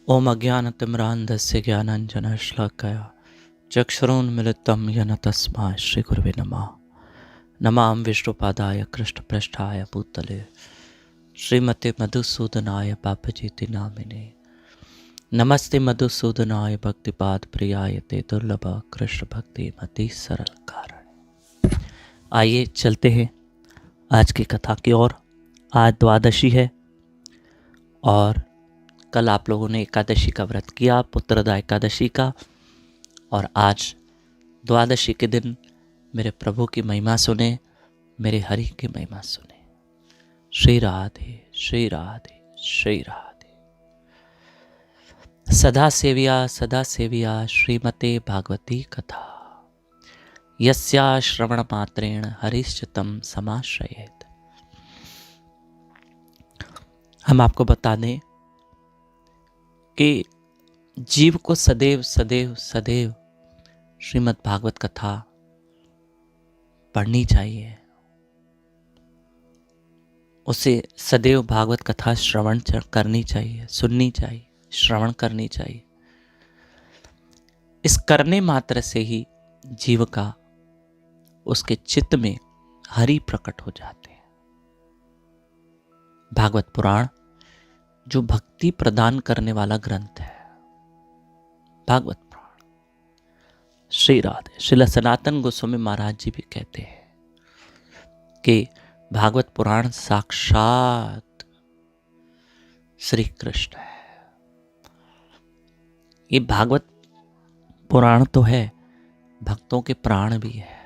ओम अज्ञानतिमिरान्धस्य ज्ञानाञ्जनशलाकया चक्षुरुन्मीलितं येन तस्मै श्रीगुरवे नमः। नमामि विष्णुपादाय कृष्णप्रेष्ठाय भूतले श्रीमते मधुसूदनाय पापजीति नामिने। नमस्ते मधुसूदनाय भक्तिपाद प्रियाय ते दुर्लभ कृष्ण भक्ति मति सरल कारण। आइए चलते हैं आज की कथा की ओर। आज द्वादशी है और कल आप लोगों ने एकादशी का व्रत किया, पुत्रदा एकादशी का, और आज द्वादशी के दिन मेरे प्रभु की महिमा सुने, मेरे हरि की महिमा सुने। श्री राधे श्री राधे श्री राधे। सदा सेविया श्रीमते भागवती कथा यस्या श्रवण मात्रेण हरिश्चित्तं समाश्रयेत्। हम आपको बता दें कि जीव को सदैव सदैव सदैव श्रीमद् भागवत कथा पढ़नी चाहिए, उसे सदैव भागवत कथा श्रवण करनी चाहिए, सुननी चाहिए, श्रवण करनी चाहिए। इस करने मात्र से ही जीव का, उसके चित्त में हरि प्रकट हो जाते हैं। भागवत पुराण जो भक्ति प्रदान करने वाला ग्रंथ है, भागवत पुराण। श्री राधे। श्रील सनातन गोस्वामी महाराज जी भी कहते हैं कि भागवत पुराण साक्षात श्री कृष्ण है। ये भागवत पुराण तो है, भक्तों के प्राण भी है।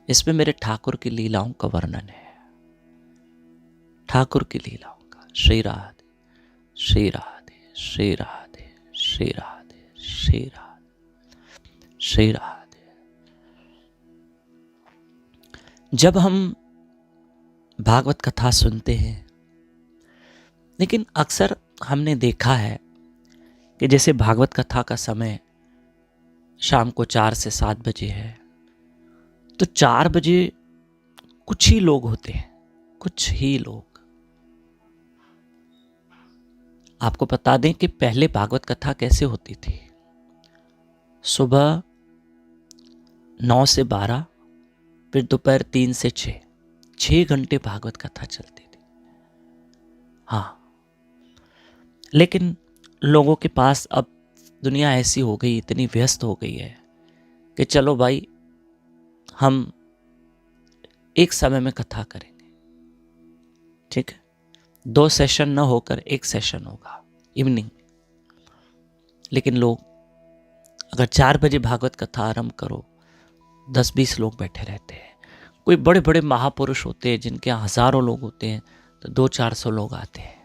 इसमें मेरे ठाकुर की लीलाओं का वर्णन है, ठाकुर की लीलाओं का। श्री राधे श्री राधे श्री राधे श्री राधे श्री राधे श्री राधे। जब हम भागवत कथा सुनते हैं, लेकिन अक्सर हमने देखा है कि जैसे भागवत कथा का समय शाम को 4 से 7 बजे है, तो 4 बजे कुछ ही लोग होते हैं, कुछ ही लोग। आपको बता दें कि पहले भागवत कथा कैसे होती थी। सुबह 9 से 12, फिर दोपहर 3 से 6 घंटे भागवत कथा चलती थी। हाँ, लेकिन लोगों के पास अब दुनिया ऐसी हो गई, इतनी व्यस्त हो गई है कि चलो भाई, हम एक समय में कथा करेंगे, ठीक है। 2 सेशन न होकर 1 सेशन होगा इवनिंग में। लेकिन लोग, अगर 4 बजे भागवत कथा आरंभ करो, 10-20 लोग बैठे रहते हैं। कोई बड़े बड़े महापुरुष होते हैं जिनके यहाँ हजारों लोग होते हैं, तो 200-400 लोग आते हैं।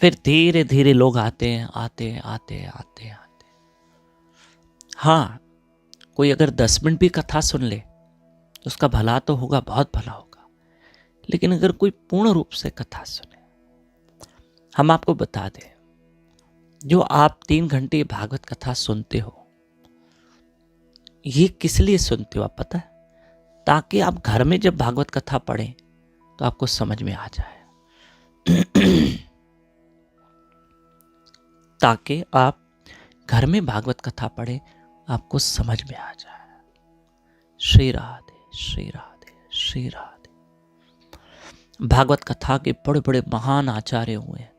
फिर धीरे धीरे लोग आते हैं, आते हैं, आते हैं, आते हैं, आते हैं। हाँ, कोई अगर 10 मिनट भी कथा सुन ले तो उसका भला तो होगा, बहुत भला होगा। लेकिन अगर कोई पूर्ण रूप से कथा सुने, हम आपको बता दें, जो आप 3 घंटे भागवत कथा सुनते हो, ये किस लिए सुनते हो आप पता है? ताकि आप घर में जब भागवत कथा पढ़ें तो आपको समझ में आ जाए। ताकि आप घर में भागवत कथा पढ़ें, आपको समझ में आ जाए। श्री राधे श्री राधे श्री राधे। भागवत कथा के बड़े बड़े महान आचार्य हुए हैं।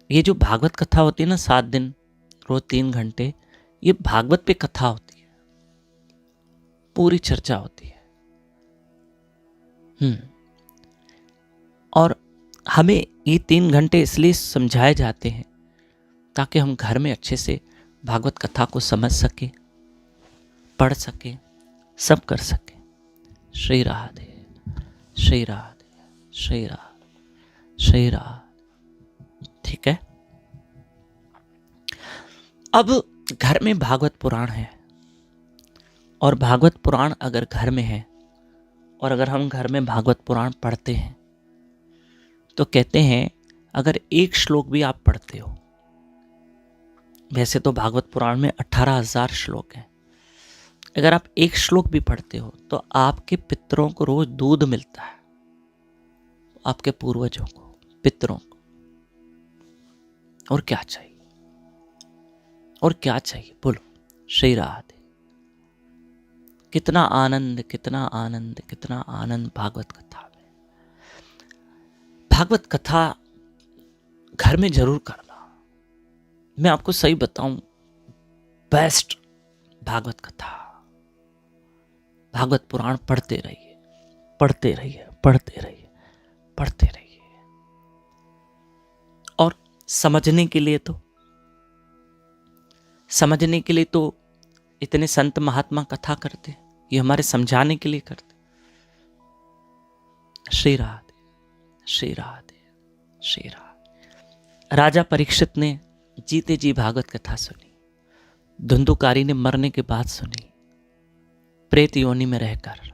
ये जो भागवत कथा होती है ना, 7 दिन रोज 3 घंटे, ये भागवत पे कथा होती है, पूरी चर्चा होती है। और हमें ये 3 घंटे इसलिए समझाए जाते हैं ताकि हम घर में अच्छे से भागवत कथा को समझ सके, पढ़ सके, सब कर सके। श्री राधे श्री राधे श्री राधे श्री राधे। ठीक है। अब घर में भागवत पुराण है, और भागवत पुराण अगर घर में है, और अगर हम घर में भागवत पुराण पढ़ते हैं, तो कहते हैं अगर 1 श्लोक भी आप पढ़ते हो, वैसे तो भागवत पुराण में 18,000 श्लोक हैं, अगर आप एक श्लोक भी पढ़ते हो तो आपके पितरों को रोज दूध मिलता है, आपके पूर्वजों को, पितरों को। और क्या चाहिए, और क्या चाहिए बोलो। श्री राधे। कितना आनंद, कितना आनंद, कितना आनंद भागवत कथा में। भागवत कथा घर में जरूर करना। मैं आपको सही बताऊं, बेस्ट भागवत कथा, भागवत पुराण पढ़ते रहिए, पढ़ते रहिए, पढ़ते रहिए, पढ़ते रहिए। और समझने के लिए तो इतने संत महात्मा कथा करते, ये हमारे समझाने के लिए करते। श्री राधे, श्री राधे, श्री राधे। राजा परीक्षित ने जीते जी भागवत कथा सुनी, धुंधुकारी ने मरने के बाद सुनी, प्रेत योनि में रहकर।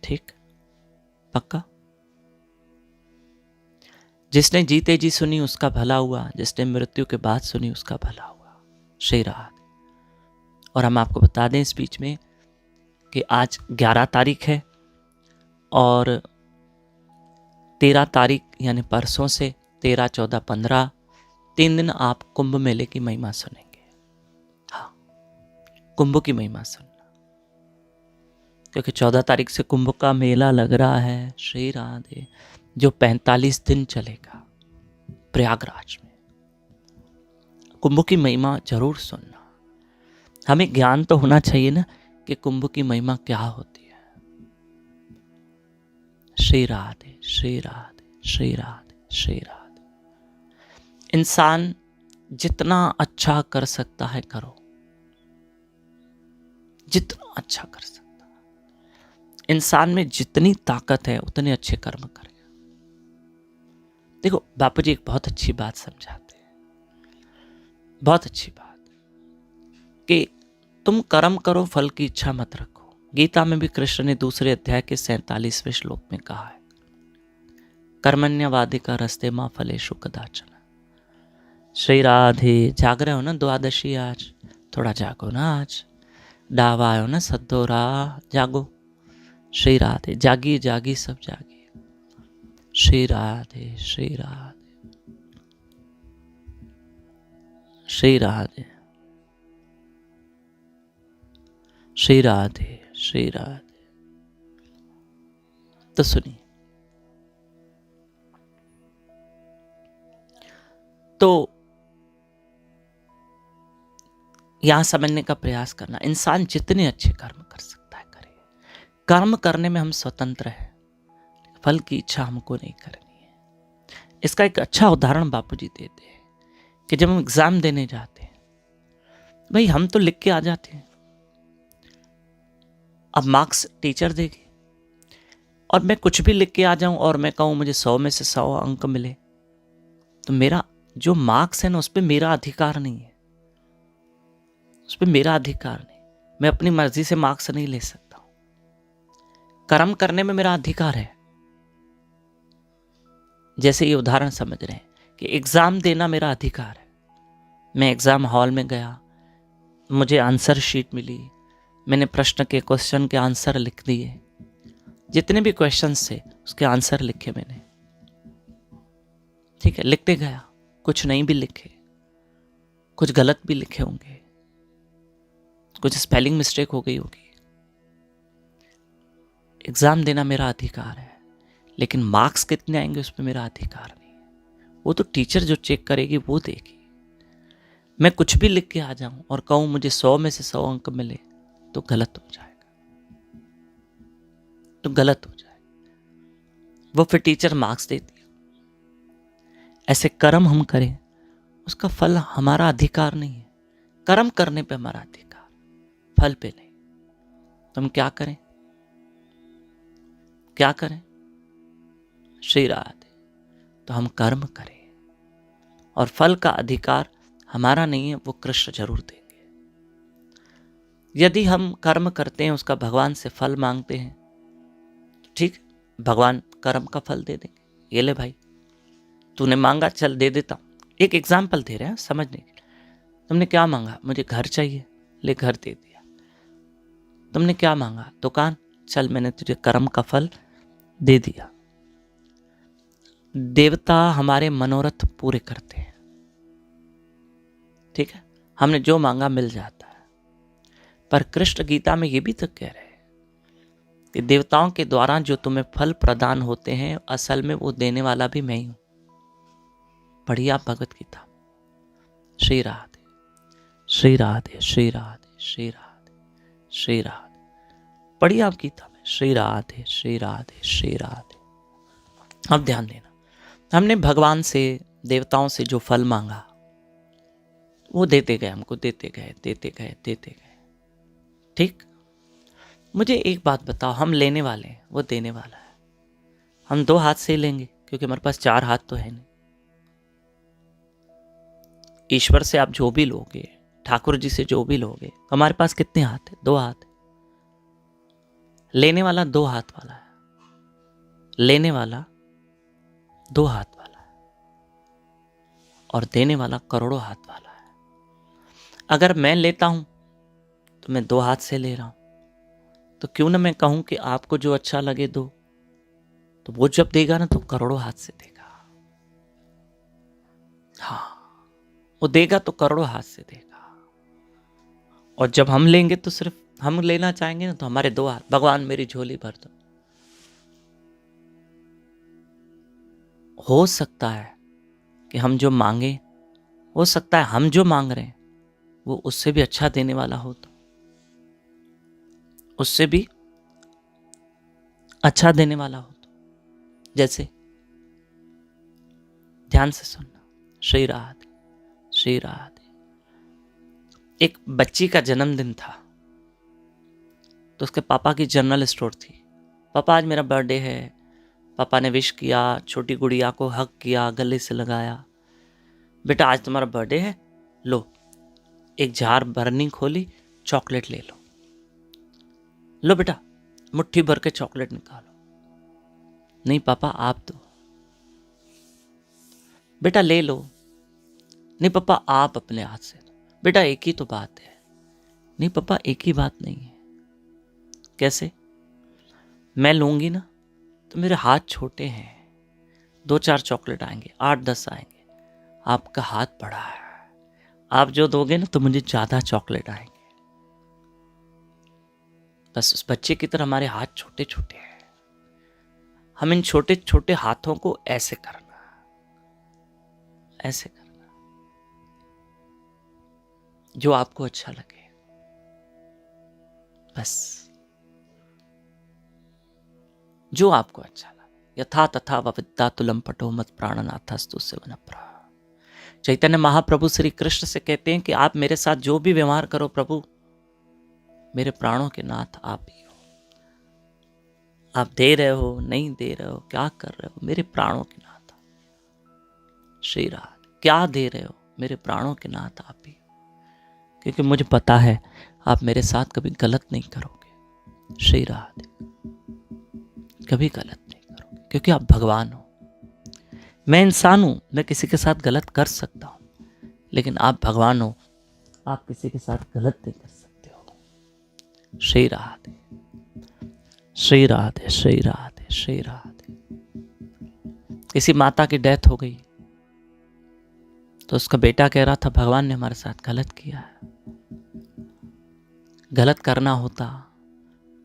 ठीक, पक्का। जिसने जीते जी सुनी उसका भला हुआ, जिसने मृत्यु के बाद सुनी उसका भला हुआ। श्री राधे। और हम आपको बता दें इस बीच में कि आज 11 तारीख है और 13 तारीख यानी परसों से 13, 14, 15 3 दिन आप कुंभ मेले की महिमा सुनेंगे। हाँ, कुंभ की महिमा सुनना, क्योंकि 14 तारीख से कुंभ का मेला लग रहा है। श्री राधे, जो 45 दिन चलेगा प्रयागराज में। कुंभ की महिमा जरूर सुनना। हमें ज्ञान तो होना चाहिए ना कि कुंभ की महिमा क्या होती है। श्री राधे, श्री राधे, श्री राधे, श्री राधे। इंसान जितना अच्छा कर सकता है करो, जितना अच्छा कर सकता है। इंसान में जितनी ताकत है उतने अच्छे कर्म करेगा। देखो, बापू जी एक बहुत अच्छी बात समझाते हैं, बहुत अच्छी बात, कि तुम कर्म करो, फल की इच्छा मत रखो। गीता में भी कृष्ण ने दूसरे अध्याय के 47वें श्लोक में कहा है, कर्मण्यवाधिका रस्ते मां फलेषु कदाचन। श्री राधे। जाग रहे हो ना द्वादशी आज, थोड़ा जागो ना आज। डावा आयो ना सद्दोरा, जागो। श्री राधे। जागिए जागिए, सब जागिए। श्री राधे, श्री राधे, श्री राधे, श्री राधे, श्री राधे। तो सुनिए, तो यहां समझने का प्रयास करना, इंसान जितने अच्छे कर्म कर सकता है करे। कर्म करने में हम स्वतंत्र हैं, फल की इच्छा हमको नहीं करनी है। इसका एक अच्छा उदाहरण बापूजी देते हैं कि जब हम एग्जाम देने जाते हैं, भाई हम तो लिख के आ जाते हैं, अब मार्क्स टीचर देगी, और मैं कुछ भी लिख के आ जाऊं और मैं कहूं मुझे 100 में से 100 अंक मिले, तो मेरा जो मार्क्स है ना उस पर मेरा अधिकार नहीं है, उस पर मेरा अधिकार नहीं। मैं अपनी मर्जी से मार्क्स नहीं ले सकता हूं। कर्म करने में मेरा अधिकार है। जैसे ये उदाहरण समझ रहे हैं कि एग्जाम देना मेरा अधिकार है। मैं एग्जाम हॉल में गया, मुझे आंसर शीट मिली, मैंने प्रश्न के क्वेश्चन के आंसर लिख दिए, जितने भी क्वेश्चंस थे उसके आंसर लिखे मैंने। ठीक है, लिखते गया, कुछ नहीं भी लिखे, कुछ गलत भी लिखे होंगे, कुछ स्पेलिंग मिस्टेक हो गई होगी। एग्जाम देना मेरा अधिकार है, लेकिन मार्क्स कितने आएंगे उस पर मेरा अधिकार नहीं है। वो तो टीचर जो चेक करेगी वो देगी। मैं कुछ भी लिख के आ जाऊं और कहूं मुझे 100 में से 100 अंक मिले, तो गलत हो जाएगा, तो गलत हो जाएगा। वो फिर टीचर मार्क्स देती है। ऐसे कर्म हम करें, उसका फल हमारा अधिकार नहीं है। कर्म करने पे हमारा अधिकार, फल पे नहीं। तो हम क्या करें, क्या करें? श्री राधे। तो हम कर्म करें, और फल का अधिकार हमारा नहीं है, वो कृष्ण जरूर देंगे। यदि हम कर्म करते हैं, उसका भगवान से फल मांगते हैं, ठीक, भगवान कर्म का फल दे देंगे। ये ले भाई, तूने मांगा, चल दे देता हूं। एक एग्जाम्पल दे रहे हैं समझने के लिए। तुमने क्या मांगा? मुझे घर चाहिए, ले घर दे दिया। तुमने क्या मांगा? दुकान, चल मैंने तुझे कर्म का फल दे दिया। देवता हमारे मनोरथ पूरे करते हैं, ठीक है, हमने जो मांगा मिल जाता है। पर कृष्ण गीता में ये भी तो कह रहे हैं कि देवताओं के द्वारा जो तुम्हें फल प्रदान होते हैं, असल में वो देने वाला भी मैं ही हूं। बढ़िया भगवत गीता। श्री राधे श्री राधे श्री राधे श्री राधे श्री राधे। पढ़िए आप गीता में, श्री राधे श्री राधे श्री राधे। अब ध्यान देना, हमने भगवान से, देवताओं से जो फल मांगा वो देते गए, हमको देते गए देते गए देते गए, ठीक। मुझे एक बात बताओ, हम लेने वाले हैं, वो देने वाला है। हम 2 हाथ से लेंगे क्योंकि हमारे पास 4 हाथ तो है नहीं। ईश्वर से आप जो भी लोगे, ठाकुर जी से जो भी लोगे, हमारे पास कितने हाथ है? 2 हाथ है। लेने वाला 2 हाथ वाला है, लेने वाला 2 हाथ वाला है, और देने वाला करोड़ों हाथ वाला है। अगर मैं लेता हूं तो मैं 2 हाथ से ले रहा हूं, तो क्यों ना मैं कहूं कि आपको जो अच्छा लगे दो, तो वो जब देगा ना तो करोड़ों हाथ से देगा। हाँ, वो देगा तो करोड़ों हाथ से देगा। और जब हम लेंगे तो सिर्फ हम लेना चाहेंगे ना, तो हमारे 2 हाथ, भगवान मेरी झोली भर दो। हो सकता है कि हम जो मांगे, हो सकता है हम जो मांग रहे हैं वो उससे भी अच्छा देने वाला हो, तो उससे भी अच्छा देने वाला हो। तो जैसे, ध्यान से सुनना, श्री राधे श्री राधे। एक बच्ची का जन्मदिन था, तो उसके पापा की जनरल स्टोर थी। पापा आज मेरा बर्थडे है। पापा ने विश किया, छोटी गुड़िया को हग किया, गले से लगाया। बेटा आज तुम्हारा बर्थडे है, लो। एक जार भरनी खोली, चॉकलेट ले लो। लो बेटा, मुट्ठी भर के चॉकलेट निकालो। नहीं पापा आप दो। बेटा ले लो। नहीं पापा आप अपने हाथ से दो। बेटा एक ही तो बात है। नहीं पापा एक ही बात नहीं है। कैसे? मैं लूंगी ना तो मेरे हाथ छोटे हैं, 2-4 चॉकलेट आएंगे, 8-10 आएंगे। आपका हाथ बड़ा है, आप जो दोगे ना तो मुझे ज्यादा चॉकलेट आएंगे। बस उस बच्चे की तरह हमारे हाथ छोटे छोटे हैं। हम इन छोटे छोटे हाथों को ऐसे करना, ऐसे करना, जो आपको अच्छा लगे, बस जो आपको अच्छा लगे। यथा तथा विद्या तुलम पटो मत प्राणनाथस्तु सेवनप्रा। चैतन्य महाप्रभु श्री कृष्ण से कहते हैं कि आप मेरे साथ जो भी व्यवहार करो प्रभु, मेरे प्राणों के नाथ आप ही हो। आप दे रहे हो, नहीं दे रहे हो, क्या कर रहे हो, मेरे प्राणों के नाथ श्री राधे। क्या दे रहे हो, मेरे प्राणों के नाथ आप ही हो। क्योंकि मुझे पता है आप मेरे साथ कभी गलत नहीं करोगे श्री राधे, कभी गलत नहीं करोगे, क्योंकि आप भगवान हो। मैं इंसान हूं, मैं किसी के साथ गलत कर सकता हूं, लेकिन आप भगवान हो, आप किसी के साथ गलत नहीं कर सकते हो। श्री राधे श्री राधे श्री राधे श्री राधे। किसी माता की डेथ हो गई तो उसका बेटा कह रहा था भगवान ने हमारे साथ गलत किया है। गलत करना होता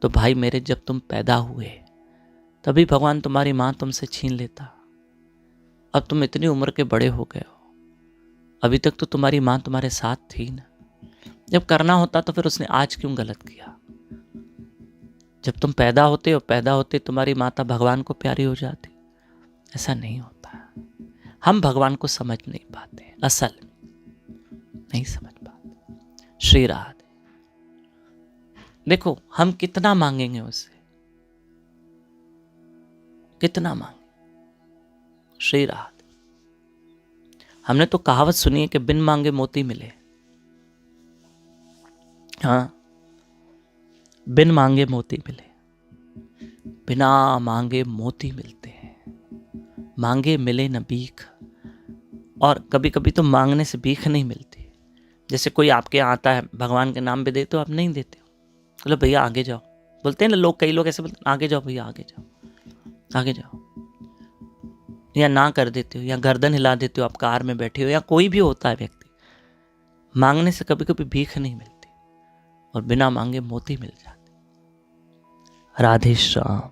तो भाई मेरे जब तुम पैदा हुए तभी भगवान तुम्हारी मां तुमसे छीन लेता। अब तुम इतनी उम्र के बड़े हो गए हो, अभी तक तो तुम्हारी मां तुम्हारे साथ थी ना। जब करना होता तो फिर उसने आज क्यों गलत किया? जब तुम पैदा होते हो, पैदा होते तुम्हारी माता भगवान को प्यारी हो जाती। ऐसा नहीं होता है। हम भगवान को समझ नहीं पाते, असल नहीं समझ पाते। श्री राधे। देखो हम कितना मांगेंगे उससे, कितना मांगे श्री राधे। हमने तो कहावत सुनी है कि बिन मांगे मोती मिले। हाँ, बिन मांगे मोती मिले, बिना मांगे मोती मिलते हैं। मांगे मिले न भीख। और कभी कभी तो मांगने से भीख नहीं मिलती। जैसे कोई आपके यहाँ आता है, भगवान के नाम पे दे तो आप नहीं देते हो, बोले भैया आगे जाओ, बोलते हैं ना लोग, कई लोग ऐसे बोलते हैं आगे जाओ भैया, आगे जाओ, आगे जाओ, या ना कर देते हो, या गर्दन हिला देते हो, आप कार में बैठे हो, या कोई भी होता है व्यक्ति, मांगने से कभी कभी भीख नहीं मिलती और बिना मांगे मोती मिल जाते। राधे श्याम।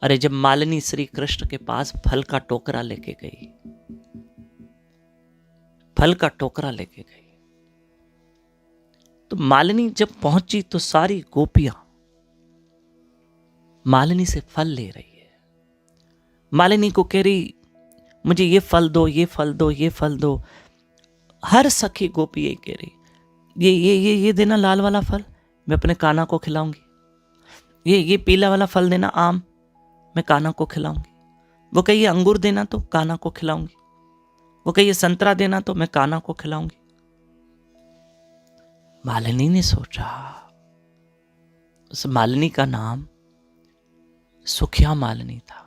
अरे जब मालिनी श्री कृष्ण के पास फल का टोकरा लेके गई, फल का टोकरा लेके गई, तो मालिनी जब पहुंची तो सारी गोपियां मालिनी से फल ले रही है। मालिनी को कह रही मुझे ये फल दो, ये फल दो, ये फल दो। हर सखी गोपी यही कह रही, ये देना लाल वाला फल, मैं अपने कान्हा को खिलाऊंगी। ये पीला वाला फल देना आम, मैं कान्हा को खिलाऊंगी। वो कहिए अंगूर देना तो कान्हा को खिलाऊंगी। वो कहिए संतरा देना तो मैं कान्हा को खिलाऊंगी। मालिनी ने सोचा, उस मालिनी का नाम सुखिया मालिनी था।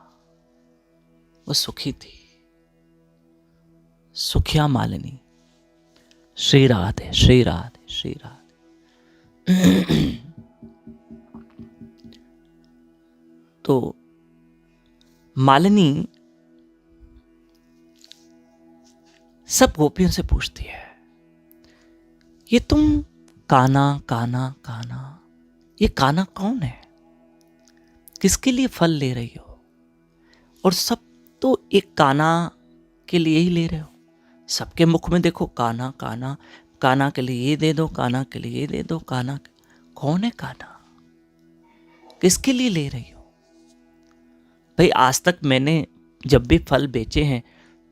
वो सुखी थी, सुखिया मालिनी। श्री राधे, श्री राधे, श्री राधे। तो मालिनी सब गोपियों से पूछती है, ये तुम कान्हा कान्हा कान्हा, ये कान्हा कौन है? किसके लिए फल ले रही हो? और सब तो एक कान्हा के लिए ही ले रहे हो। सबके मुख में देखो कान्हा कान्हा, कान्हा के लिए ये दे दो, कान्हा के लिए ये दे दो, कान्हा। कौन है कान्हा? किसके लिए ले रही हो? भाई आज तक मैंने जब भी फल बेचे हैं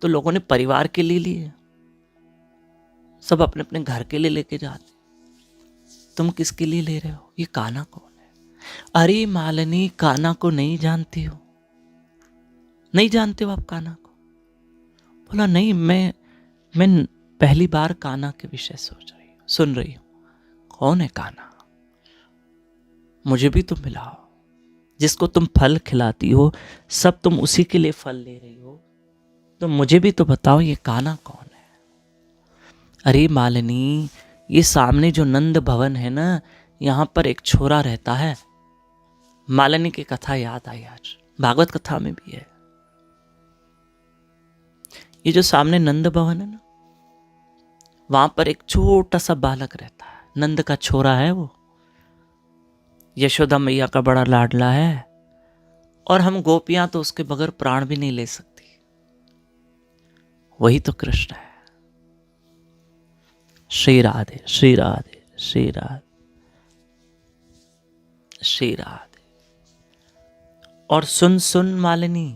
तो लोगों ने परिवार के लिए लिए, सब अपने अपने घर के लिए लेके जाते। तुम किसके लिए ले रहे हो? ये कान्हा कौन है? अरे मालिनी, कान्हा को नहीं जानती हो? नहीं जानते हो आप कान्हा को? बोला नहीं, मैं पहली बार कान्हा के विषय सोच रही हूँ, सुन रही हूँ। कौन है कान्हा? मुझे भी तुम मिलाओ। जिसको तुम फल खिलाती हो सब तुम उसी के लिए फल ले रही हो, तो मुझे भी तो बताओ ये कान्हा कौन है? अरे मालिनी, ये सामने जो नंद भवन है ना, यहाँ पर एक छोरा रहता है। मालिनी की कथा याद आई आज, भागवत कथा में भी है। ये जो सामने नंद भवन है ना, वहां पर एक छोटा सा बालक रहता है, नंद का छोरा है वो। यशोदा मैया का बड़ा लाडला है, और हम गोपियां तो उसके बगैर प्राण भी नहीं ले सकती। वही तो कृष्ण है। श्री राधे, श्री राधे, श्री राधे, श्री राधे। और सुन सुन मालिनी,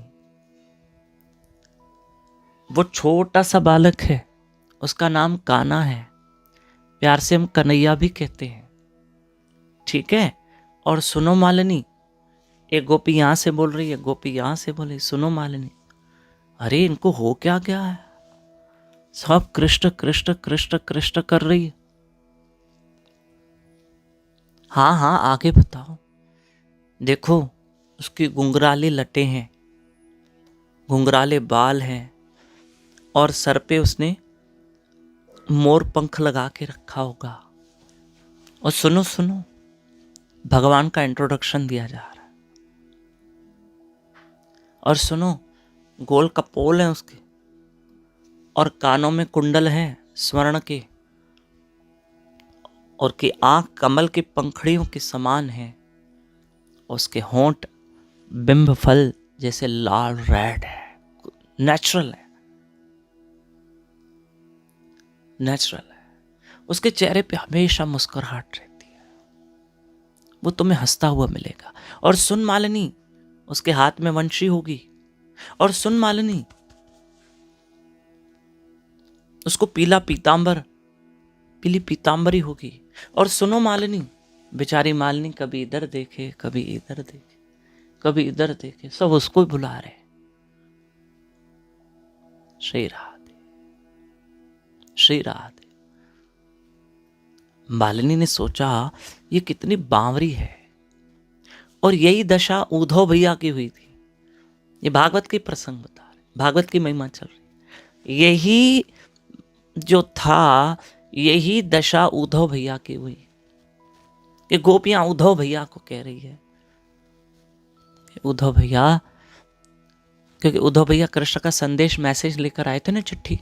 वो छोटा सा बालक है, उसका नाम कान्हा है। प्यार से हम कन्हैया भी कहते हैं, ठीक है? और सुनो मालिनी, एक गोपी यहां से बोल रही है, गोपी यहां से बोल रही, सुनो मालिनी। अरे इनको हो क्या गया है? सब कृष्ण कृष्ण कृष्ण कृष्ण कर रही है। हाँ हाँ आगे बताओ। देखो उसकी घुंघराले लटे हैं, घुंघराले बाल हैं, और सर पे उसने मोर पंख लगा के रखा होगा। और सुनो सुनो, भगवान का इंट्रोडक्शन दिया जा रहा है। और सुनो, गोल कपोल है उसके, और कानों में कुंडल है स्वर्ण के, और की आंख कमल के पंखड़ियों के समान है। उसके होंठ बिंब फल जैसे लाल रेड है, नेचुरल है, नेचुरल है। उसके चेहरे पे हमेशा मुस्कुराहट रहती है, वो तुम्हें हंसता हुआ मिलेगा। और सुन मालिनी, उसके हाथ में वंशी होगी। और सुन मालिनी, उसको पीला पीतांबर, पीली पीतांबरी होगी। और सुनो मालिनी, बेचारी मालिनी कभी इधर देखे, कभी इधर देखे, कभी इधर देखे, सब उसको ही बुला रहे। श्री राधे, श्री राधे। मालिनी ने सोचा ये कितनी बावरी है। और यही दशा उद्धव भैया की हुई थी। ये भागवत के प्रसंग बता रहे, भागवत की महिमा चल रही। यही जो था, यही दशा उद्धव भैया की हुई। कि गोपियां उद्धव भैया को कह रही है, उद्धव भैया, क्योंकि उद्धव भैया कृष्ण का संदेश मैसेज लेकर आए थे ना, चिट्ठी।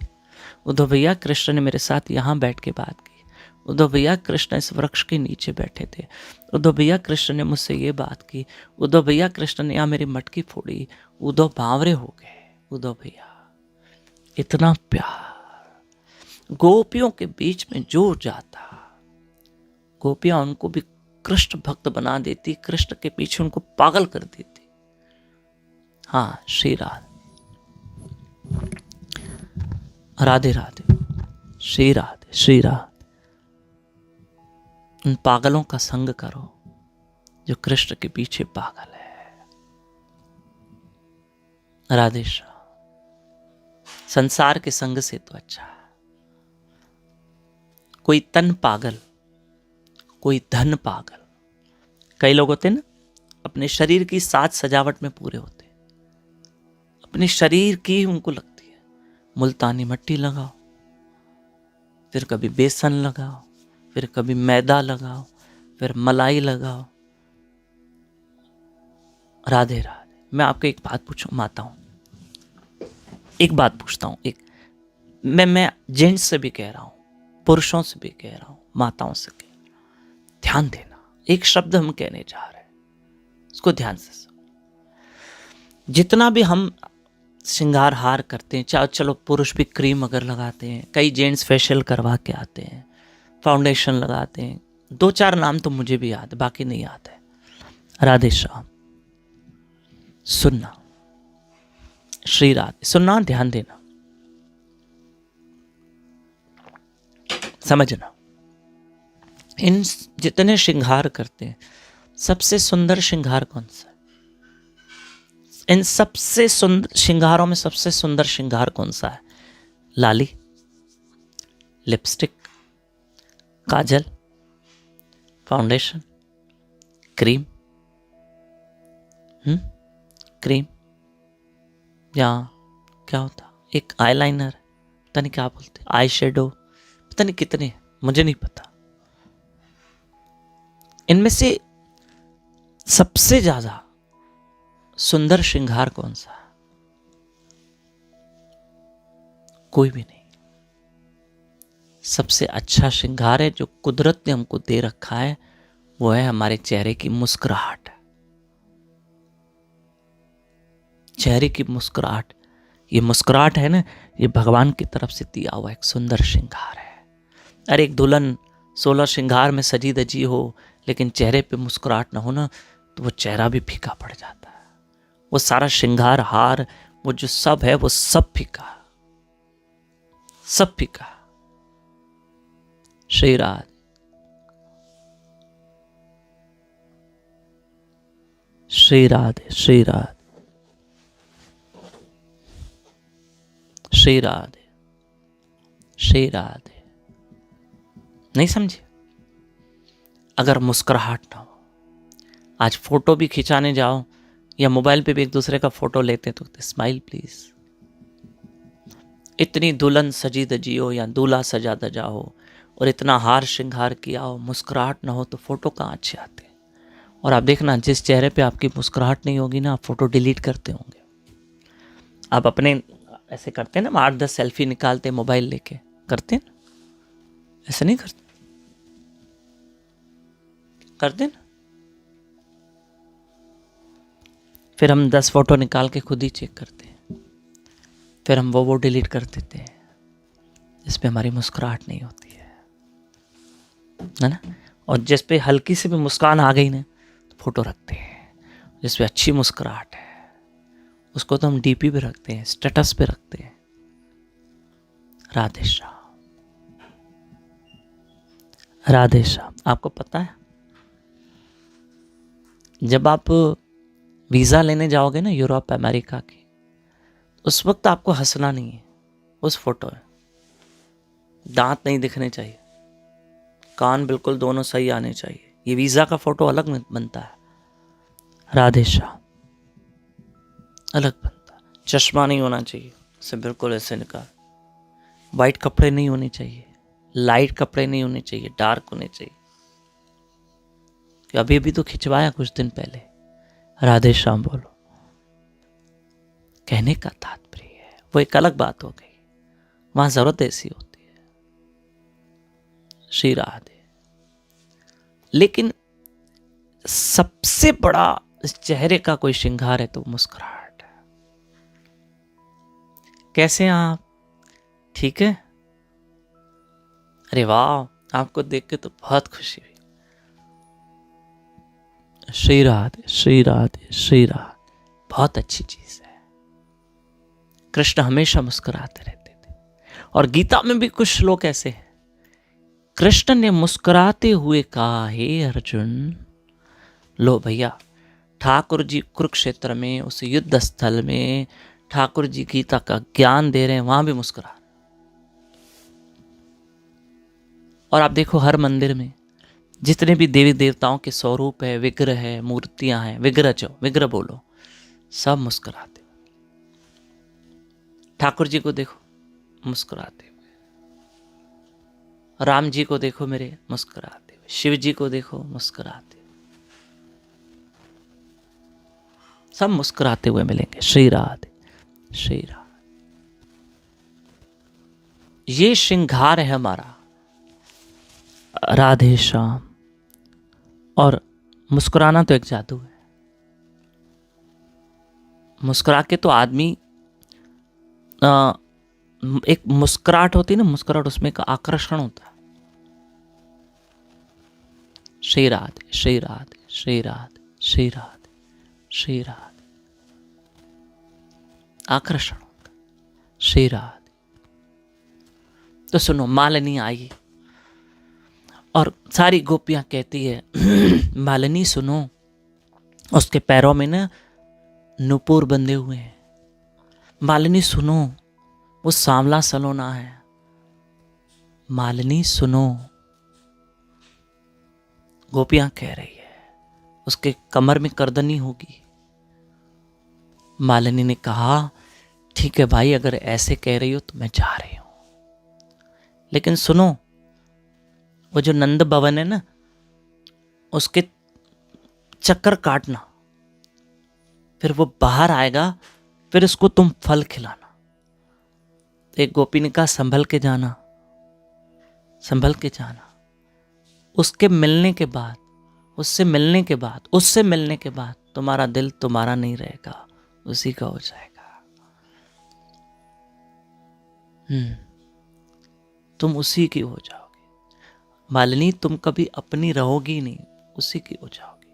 उद्धव भैया कृष्ण ने मेरे साथ यहाँ बैठ के बात की, उद्धव भैया कृष्ण इस वृक्ष के नीचे बैठे थे, उद्धव भैया कृष्ण ने मुझसे ये बात की, उद्धव भैया कृष्ण ने यहाँ मेरी मटकी फोड़ी, उद्धव बावरे हो गए। उद्धव भैया इतना प्यार गोपियों के बीच में जो जाता, गोपियां उनको भी कृष्ण भक्त बना देती, कृष्ण के पीछे उनको पागल कर देती। हाँ, श्री राधे राधे राधे, श्री राधे श्री राधे। उन पागलों का संग करो जो कृष्ण के पीछे पागल है। राधे श्याम। संसार के संग से तो अच्छा है। कोई तन पागल, कोई धन पागल। कई लोग होते हैं ना, अपने शरीर की साज सजावट में पूरे होते, अपने शरीर की उनको लगती है। मुल्तानी मट्टी लगाओ, फिर कभी बेसन लगाओ, फिर कभी मैदा लगाओ, फिर मलाई लगाओ। राधे राधे। मैं आपको एक बात पूछूं, माता हूं, एक बात पूछता हूं, एक मैं जेंट्स से भी कह रहा हूं, पुरुषों से भी कह रहा हूं, माताओं से कह रहा हूं, ध्यान देना। एक शब्द हम कहने जा रहे हैं, उसको ध्यान से सुनो। जितना भी हम श्रृंगार हार करते हैं, चाहे चलो पुरुष भी क्रीम अगर लगाते हैं, कई जेंट्स फेशियल करवा के आते हैं, फाउंडेशन लगाते हैं, 2-4 नाम तो मुझे भी याद है, बाकी नहीं याद है। राधे श्याम। सुनना, श्री राधे, सुनना, ध्यान देना, समझना। इन जितने श्रृंगार करते हैं, सबसे सुंदर श्रृंगार कौन सा है? इन सबसे सुंदर श्रृंगारों में सबसे सुंदर श्रृंगार कौन सा है? लाली, लिपस्टिक, काजल, फाउंडेशन, क्रीम, क्रीम, या क्या होता, एक आईलाइनर, पता नहीं क्या बोलते, आई शेडो, पता नहीं कितने, मुझे नहीं पता। इनमें से सबसे ज्यादा सुंदर श्रृंगार कौन सा है? कोई भी नहीं। सबसे अच्छा श्रृंगार है जो कुदरत ने हमको दे रखा है, वो है हमारे चेहरे की मुस्कुराहट। चेहरे की मुस्कुराहट, ये मुस्कुराहट है ना, ये भगवान की तरफ से दिया हुआ एक सुंदर श्रृंगार है। अरे एक दुल्हन 16 श्रृंगार में सजी धजी हो, लेकिन चेहरे पे मुस्कुराहट ना हो ना, तो वो चेहरा भी फीका पड़ जाता है। वो सारा श्रृंगार हार, वो जो सब है, वो सब फीका, सब फीका। श्री राधे, श्री राधे, श्री राधे, श्री राधे, श्री राधे। नहीं समझे? अगर मुस्कुराहट ना हो, आज फोटो भी खिंचाने जाओ या मोबाइल पे भी एक दूसरे का फोटो लेते तो स्माइल प्लीज। इतनी दुल्हन सजी धजी हो या दूल्हा सजा धजा हो और इतना हार श्रृंगार किया हो, मुस्कुराहट ना हो तो फोटो कहाँ अच्छे आते हैं। और आप देखना, जिस चेहरे पे आपकी मुस्कुराहट नहीं होगी ना, आप फोटो डिलीट करते होंगे। आप अपने ऐसे करते हैं ना, 8-10 सेल्फी निकालते हैं मोबाइल लेके, करते हैं ना? ऐसे नहीं करते? करते ना? फिर हम 10 फोटो निकाल के खुद ही चेक करते हैं, फिर हम वो डिलीट कर देते हैं जिस पे हमारी मुस्कुराहट नहीं होती है ना। और जिस पे हल्की सी भी मुस्कान आ गई ना, तो फोटो रखते हैं। जिस पे अच्छी मुस्कुराहट है उसको तो हम डीपी पे रखते हैं, स्टेटस पे रखते हैं। राधे श्याम, राधे श्याम। आपको पता है, जब आप वीज़ा लेने जाओगे ना यूरोप अमेरिका की, उस वक्त आपको हंसना नहीं है, उस फोटो है। दांत नहीं दिखने चाहिए, कान बिल्कुल दोनों सही आने चाहिए। ये वीज़ा का फोटो अलग बनता है। राधे श्याम, अलग बनता है। चश्मा नहीं होना चाहिए, उसे बिल्कुल ऐसे निकाल। वाइट कपड़े नहीं होने चाहिए, लाइट कपड़े नहीं होने चाहिए, डार्क होने चाहिए। कि अभी अभी तो खिंचवाया कुछ दिन पहले। राधे श्याम बोलो। कहने का तात्पर्य है, वो एक अलग बात हो गई, वहां जरूरत ऐसी होती है। श्री राधे। लेकिन सबसे बड़ा इस चेहरे का कोई श्रृंगार है तो मुस्कुराहट है। कैसे हैं आप? ठीक है? अरे वाह, आपको देख के तो बहुत खुशी हुई। श्री राधे, श्री राधे, श्री राधे। बहुत अच्छी चीज है। कृष्ण हमेशा मुस्कुराते रहते थे, और गीता में भी कुछ श्लोक ऐसे हैं। कृष्ण ने मुस्कुराते हुए कहा, हे अर्जुन। लो भैया, ठाकुर जी कुरुक्षेत्र में उस युद्ध स्थल में ठाकुर जी गीता का ज्ञान दे रहे हैं, वहां भी मुस्कुरा। और आप देखो हर मंदिर में जितने भी देवी देवताओं के स्वरूप है, विग्रह है, मूर्तियां हैं, विग्रह बोलो, सब मुस्कुराते। ठाकुर जी को देखो मुस्कुराते हुए, राम जी को देखो मेरे मुस्कुराते हुए, शिव जी को देखो मुस्कुराते हुए, सब मुस्कुराते हुए मिलेंगे। श्री राधे, श्री राधे। ये श्रृंगार है हमारा, राधे श्याम। और मुस्कुराना तो एक जादू है। मुस्कुरा के तो आदमी एक मुस्कुराहट होती है ना, मुस्कुराहट, उसमें एक आकर्षण होता है। श्री राधे, श्री राधे, श्री राधे, श्री राधे, श्री राधे। आकर्षण होता है। श्री राधे। तो सुनो, मालिनी आई और सारी गोपियां कहती है, मालिनी सुनो, उसके पैरों में ना नुपुर बंधे हुए हैं। मालिनी सुनो, वो सांवला सलोना है। मालिनी सुनो, गोपियां कह रही है, उसके कमर में करदनी होगी। मालिनी ने कहा, ठीक है भाई, अगर ऐसे कह रही हो तो मैं जा रही हूं, लेकिन सुनो, वो जो नंद भवन है ना, उसके चक्कर काटना, फिर वो बाहर आएगा, फिर उसको तुम फल खिलाना। एक गोपी ने कहा, संभल के जाना, संभल के जाना। उसके मिलने के बाद, उससे मिलने के बाद तुम्हारा दिल तुम्हारा नहीं रहेगा, उसी का हो जाएगा। तुम उसी की हो जाओगे। मालिनी, तुम कभी अपनी रहोगी नहीं, उसी की हो जाओगी।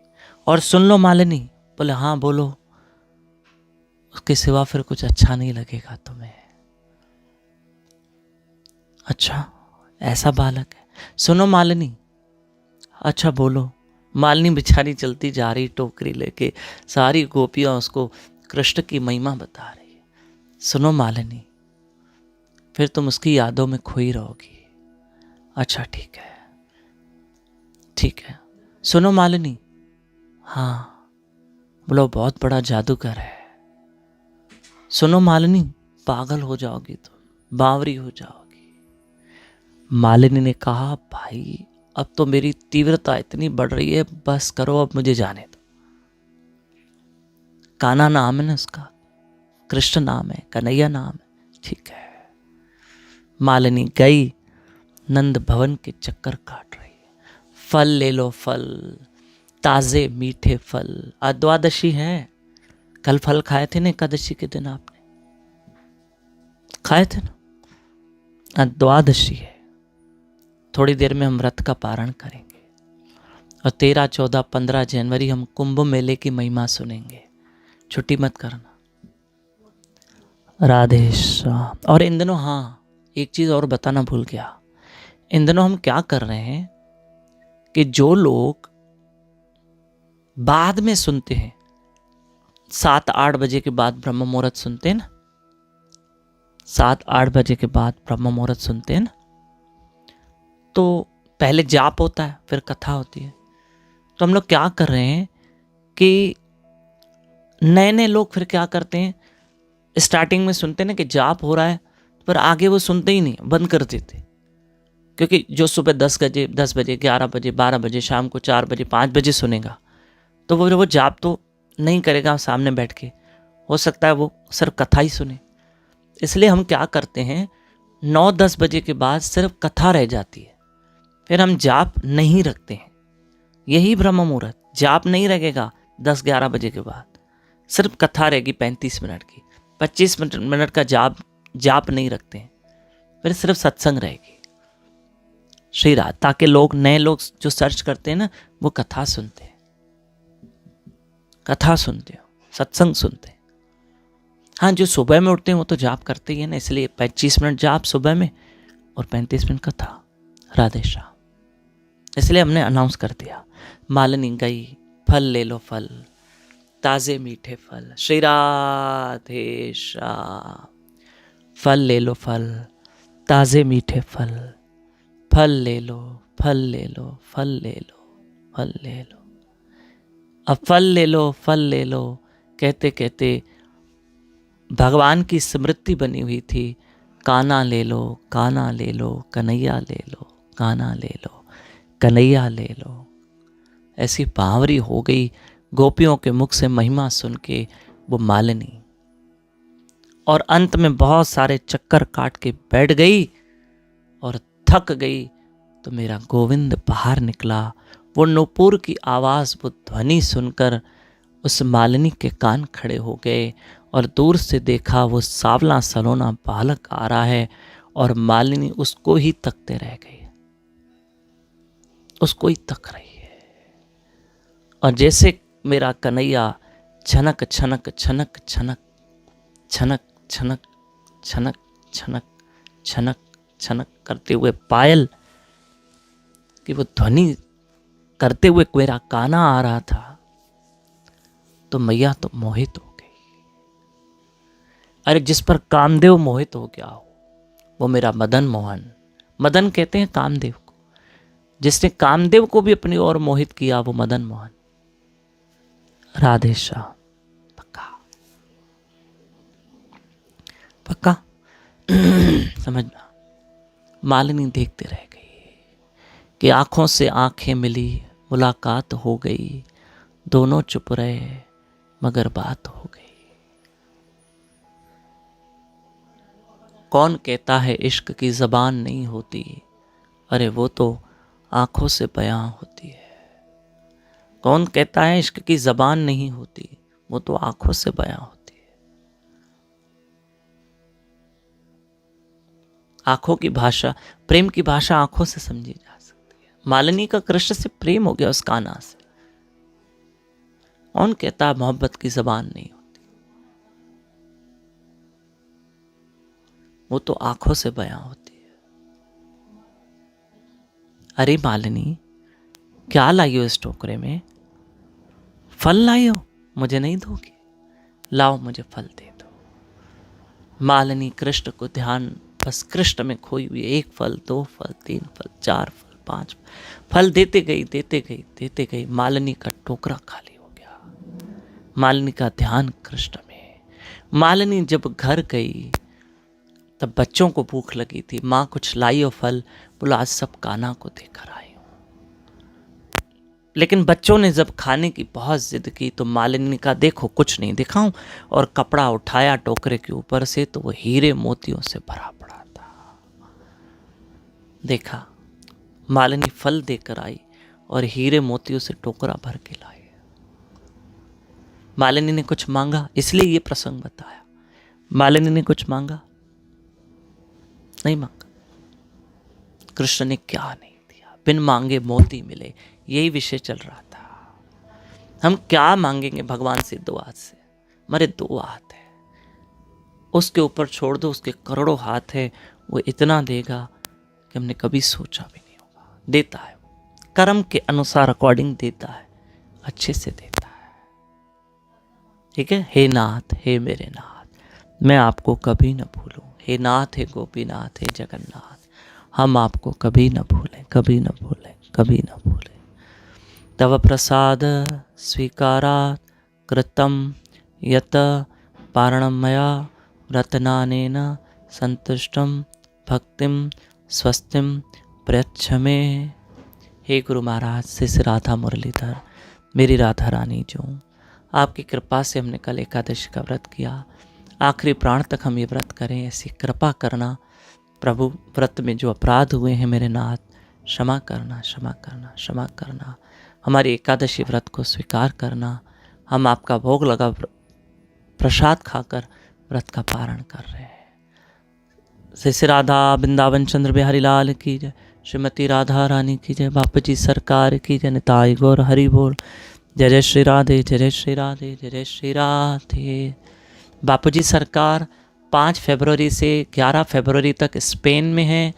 और सुन लो मालिनी। बोले, हाँ बोलो। उसके सिवा फिर कुछ अच्छा नहीं लगेगा तुम्हें। अच्छा, ऐसा बालक है। सुनो मालिनी। अच्छा बोलो। मालिनी बेचारी चलती जा रही टोकरी लेके, सारी गोपियां उसको कृष्ण की महिमा बता रही है। सुनो मालिनी, फिर तुम उसकी यादों में खोई रहोगी। अच्छा ठीक है, ठीक है। सुनो मालिनी। हाँ बोलो, बहुत बड़ा जादूगर है। सुनो मालिनी, पागल हो जाओगी तुम, बावरी हो जाओगी। मालिनी ने कहा, भाई अब तो मेरी तीव्रता इतनी बढ़ रही है, बस करो, अब मुझे जाने दो। कान्हा नाम है ना उसका, कृष्ण नाम है, कन्हैया नाम है, ठीक है। मालिनी गई, नंद भवन के चक्कर काट रही है। फल ले लो, फल, ताजे मीठे फल। आज द्वादशी है, कल फल खाए थे ना एकादशी के दिन, आपने खाए थे ना। आज द्वादशी है, थोड़ी देर में हम व्रत का पारण करेंगे, और 13, 14, 15 जनवरी हम कुंभ मेले की महिमा सुनेंगे। छुट्टी मत करना। राधे श्याम। और इन दिनों, हाँ एक चीज और बताना भूल गया, इन दिनों हम क्या कर रहे हैं कि जो लोग बाद में सुनते हैं, 7-8 बजे के बाद ब्रह्म मुहूर्त सुनते हैं ना, 7-8 बजे के बाद ब्रह्म मुहूर्त सुनते हैं ना, तो पहले जाप होता है, फिर कथा होती है। तो हम लोग क्या कर रहे हैं कि नए नए लोग फिर क्या करते हैं, स्टार्टिंग में सुनते हैं ना कि जाप हो रहा है, पर आगे वो सुनते ही नहीं, बंद कर देते, क्योंकि जो सुबह 10 बजे 11 बजे 12 बजे शाम को 4 बजे 5 बजे सुनेगा तो वो जाप तो नहीं करेगा सामने बैठ के, हो सकता है वो सिर्फ कथा ही सुने। इसलिए हम क्या करते हैं, 9-10 बजे के बाद सिर्फ कथा रह जाती है, फिर हम जाप नहीं रखते हैं। यही ब्रह्म मुहूर्त, जाप नहीं रहेगा 10-11 बजे के बाद, सिर्फ कथा रहेगी 35 मिनट की, 25 मिनट का जाप नहीं रखते हैं, फिर सिर्फ सत्संग रहेगी श्री रात, ताकि नए लोग जो सर्च करते हैं ना वो कथा सुनते हैं, सत्संग सुनते हैं। हाँ, जो सुबह में उठते हैं वो तो जाप करते ही है ना, इसलिए 25 मिनट जाप सुबह में और 35 मिनट कथा। राधे श्याम। इसलिए हमने अनाउंस कर दिया, मालिनी गई, फल ले लो फल, ताजे मीठे फल, श्री राधे श्याम। फल ले लो फल, ताजे मीठे फल, फल ले लो, फल ले लो, फल ले लो, फल ले लो। अब फल ले लो, फल ले लो कहते कहते भगवान की स्मृति बनी हुई थी। काना ले लो, काना ले लो, कन्हैया ले लो, काना ले लो, कन्हैया ले लो। ऐसी बावरी हो गई गोपियों के मुख से महिमा सुन के वो मालिनी, और अंत में बहुत सारे चक्कर काट के बैठ गई और थक गई तो मेरा गोविंद बाहर निकला। वो नूपुर की आवाज़, वो ध्वनि सुनकर उस मालिनी के कान खड़े हो गए और दूर से देखा वो सांवला सलोना बालक आ रहा है और मालिनी उसको ही तकते रह गई, उसको ही तक रही है। और जैसे मेरा कन्हैया छनक छनक छनक छनक छनक छनक छनक छनक छनक छनक करते हुए पायल कि वो ध्वनि करते हुए मेरा काना आ रहा था, तो मैया तो मोहित हो गई। अरे जिस पर कामदेव मोहित हो गया हो वो मेरा मदन मोहन, मदन कहते हैं कामदेव को, जिसने कामदेव को भी अपनी ओर मोहित किया वो मदन मोहन। राधे श्याम। पक्का पक्का समझना। मालिनी देखते रह गई कि आंखों से आंखें मिली, मुलाकात हो गई, दोनों चुप रहे मगर बात हो गई। कौन कहता है इश्क की ज़बान नहीं होती, अरे वो तो आंखों से बयां होती है। कौन कहता है इश्क की ज़बान नहीं होती, वो तो आंखों से बयां होती है। आंखों की भाषा, प्रेम की भाषा आंखों से समझी जा सकती है। मालिनी का कृष्ण से प्रेम हो गया उस कान्हा से। कौन कहता है मोहब्बत की ज़बान नहीं होती, वो तो आंखों से बयां होती है। अरे मालिनी, क्या लाई हो इस टोकरे में? फल लाई हो, मुझे नहीं दोगी? लाओ मुझे फल दे दो। मालिनी कृष्ण को ध्यान, बस कृष्ण में खोई हुई, 1 फल 2 फल 3 फल 4 फल 5 फल देते गई देते गई देते गई। मालिनी का टोकरा खाली हो गया। मालिनी का ध्यान कृष्ण में। मालिनी जब घर गई तब बच्चों को भूख लगी थी। माँ कुछ लाई हो फल, बोला आज सब कान्हा को देकर आई हूँ। लेकिन बच्चों ने जब खाने की बहुत जिद की तो मालिनी का देखो कुछ नहीं दिखाऊं, और कपड़ा उठाया टोकरे के ऊपर से तो वो हीरे मोतियों से भरा पड़ा था। देखा, मालिनी फल देकर आई और हीरे मोतियों से टोकरा भर के लाई। मालिनी ने कुछ मांगा, इसलिए ये प्रसंग बताया। मालिनी ने कुछ मांगा नहीं, मांगा। कृष्ण ने क्या नहीं दिया, बिन मांगे मोती मिले, यही विषय चल रहा था। हम क्या मांगेंगे भगवान से 2 हाथ से? हमारे 2 हाथ है, उसके ऊपर छोड़ दो, उसके करोड़ों हाथ है। वो इतना देगा कि हमने कभी सोचा भी नहीं होगा। देता है, कर्म के अनुसार अकॉर्डिंग देता है, अच्छे से देता है। ठीक है। हे नाथ, हे मेरे नाथ, मैं आपको कभी न भूलूं। हे नाथ, हे गोपीनाथ, हे जगन्नाथ, हम आपको कभी न भूलें, कभी न भूलें, कभी न भूलें। तव प्रसाद स्वीकारात् कृतं यत पारणं मया रत्नानेन संतुष्टं भक्तिं स्वस्तिं प्रयच्छ में। हे गुरु महाराज, श्री राधा मुरलीधर, मेरी राधा रानी जो, आपकी कृपा से हमने कल एकादशी का व्रत किया, आखिरी प्राण तक हम ये व्रत करें, ऐसी कृपा करना प्रभु। व्रत में जो अपराध हुए हैं मेरे नाथ, क्षमा करना, क्षमा करना, क्षमा करना। हमारी एकादशी व्रत को स्वीकार करना। हम आपका भोग लगा प्रसाद खाकर व्रत का पारण कर रहे हैं। श्री राधा वृंदावन चंद्र बिहारी लाल की जय, श्रीमती राधा रानी की जय, बापू जी सरकार की जय, निताई गौर हरि बोल। जय जय श्री राधे, जय जय श्री राधे, जय जय श्री राधे। बापू जी सरकार 5 फरवरी से 11 फरवरी तक स्पेन में हैं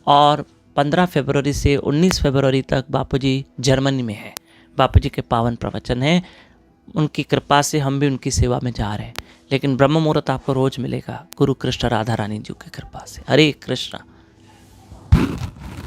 और 15 फरवरी से 19 फरवरी तक बापू जी जर्मनी में हैं। बापू जी के पावन प्रवचन हैं, उनकी कृपा से हम भी उनकी सेवा में जा रहे हैं। लेकिन ब्रह्म मुहूर्त आपको रोज मिलेगा गुरु कृष्ण राधा रानी जी की कृपा से। हरे कृष्णा।